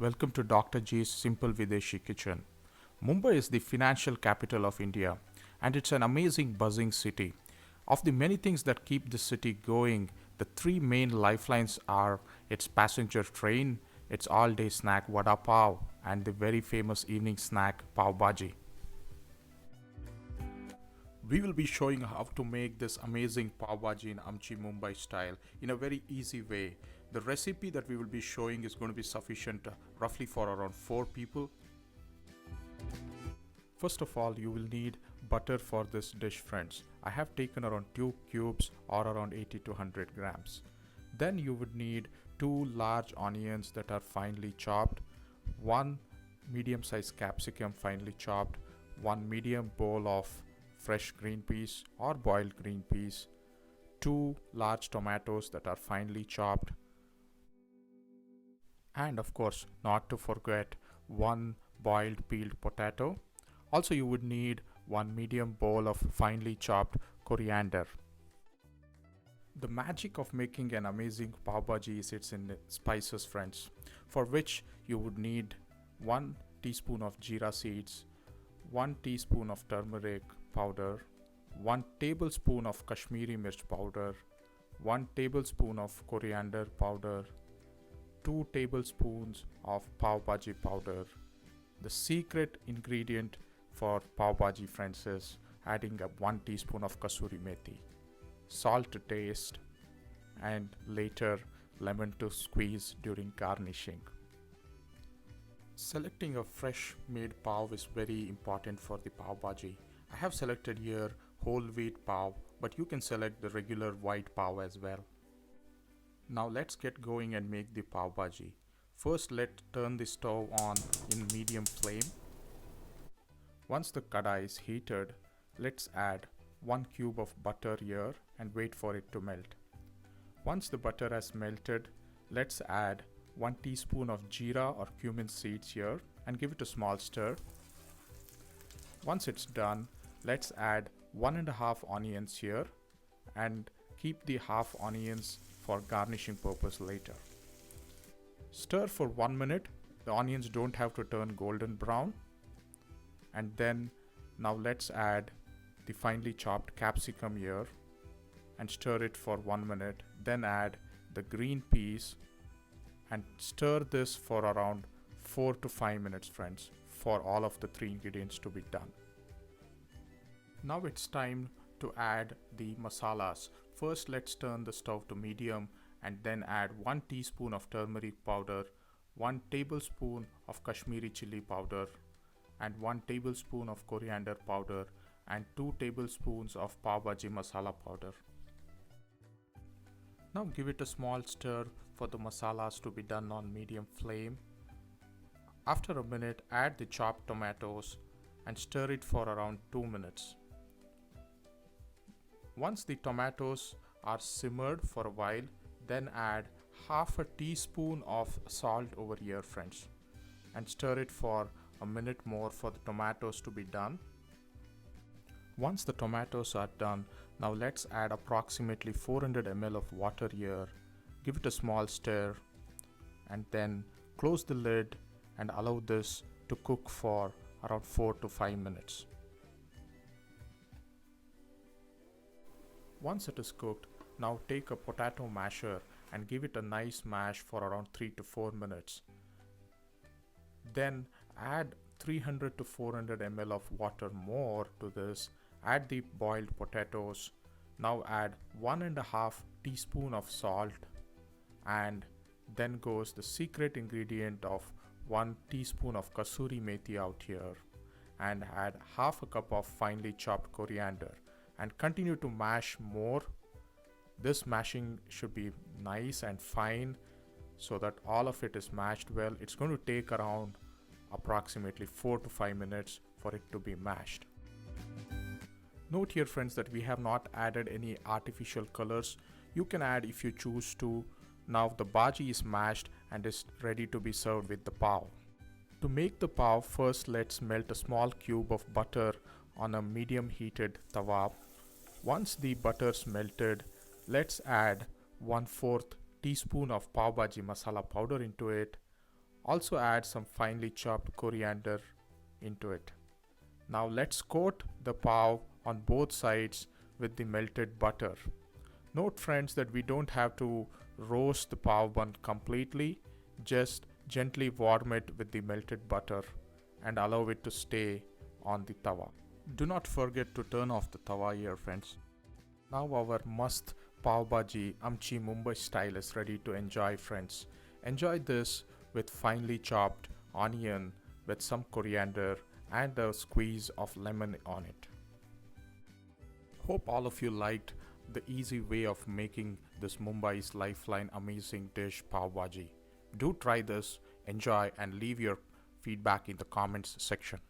Welcome to Dr. G's Simple Videshi Kitchen. Mumbai is the financial capital of India and it's an amazing buzzing city. Of the many things that keep the city going, the three main lifelines are its passenger train, its all-day snack vada pav, and the very famous evening snack Pav Bhaji. We will be showing how to make this amazing Pav Bhaji in Amchi Mumbai style in a very easy way. The recipe that we will be showing is going to be sufficient roughly for around 4 people. First of all, you will need butter for this dish, friends. I have taken around 2 cubes or around 80 to 100 grams. Then you would need 2 large onions that are finely chopped, 1 medium sized capsicum finely chopped, 1 medium bowl of fresh green peas or boiled green peas, 2 large tomatoes that are finely chopped, and of course, not to forget, 1 boiled peeled potato. Also, you would need 1 medium bowl of finely chopped coriander. The magic of making an amazing pav bhaji is in the spices, friends, for which you would need 1 teaspoon of jeera seeds, 1 teaspoon of turmeric powder, 1 tablespoon of Kashmiri mirch powder, 1 tablespoon of coriander powder, 2 tablespoons of pav bhaji powder. The secret ingredient for pav bhaji, friends, is adding up 1 teaspoon of kasuri methi, salt to taste, and later lemon to squeeze during garnishing. Selecting a fresh made pav is very important for the pav bhaji. I have selected here whole wheat pav, but you can select the regular white pav as well. Now let's get going and make the pav bhaji. First, let's turn the stove on in medium flame. Once the kadai is heated, let's add 1 cube of butter here and wait for it to melt. Once the butter has melted, let's add 1 teaspoon of jeera or cumin seeds here and give it a small stir. Once it's done, let's add 1.5 onions here and keep the half onions for garnishing purpose later. Stir for 1 minute. The onions don't have to turn golden brown. And then now let's add the finely chopped capsicum here and stir it for 1 minute. Then add the green peas and stir this for around 4 to 5 minutes, friends, for all of the 3 ingredients to be done. Now it's time to add the masalas. First, let's turn the stove to medium and then add 1 teaspoon of turmeric powder, 1 tablespoon of Kashmiri chili powder, and 1 tablespoon of coriander powder and 2 tablespoons of pav bhaji masala powder. Now give it a small stir for the masalas to be done on medium flame. After a minute, add the chopped tomatoes and stir it for around 2 minutes. Once the tomatoes are simmered for a while, then add half a teaspoon of salt over here, friends, and stir it for a minute more for the tomatoes to be done. Once the tomatoes are done, now let's add approximately 400 ml of water here. Give it a small stir and then close the lid and allow this to cook for around 4 to 5 minutes. Once it is cooked, now take a potato masher and give it a nice mash for around 3 to 4 minutes. Then add 300 to 400 ml of water more to this. Add the boiled potatoes. Now add 1.5 teaspoon of salt, and then goes the secret ingredient of 1 teaspoon of kasuri methi out here, and add half a cup of finely chopped coriander and continue to mash more. This mashing should be nice and fine so that all of it is mashed well. It's going to take around approximately 4 to 5 minutes for it to be mashed. Note here, friends, that we have not added any artificial colors. You can add if you choose to. Now the bhaji is mashed and is ready to be served with the pav. To make the pav, first let's melt a small cube of butter on a medium heated tawa. Once the butter's melted, let's add 1/4 teaspoon of Pav Bhaji masala powder into it. Also add some finely chopped coriander into it. Now let's coat the pav on both sides with the melted butter. Note friends that we don't have to roast the pav bun completely, just gently warm it with the melted butter and allow it to stay on the tawa. Do not forget to turn off the tawa here friends. Now our mast Pav Bhaji Amchi Mumbai style is ready to enjoy friends. Enjoy this with finely chopped onion with some coriander and a squeeze of lemon on it. Hope all of you liked the easy way of making this Mumbai's Lifeline amazing dish Pav Bhaji. Do try this, enjoy and leave your feedback in the comments section.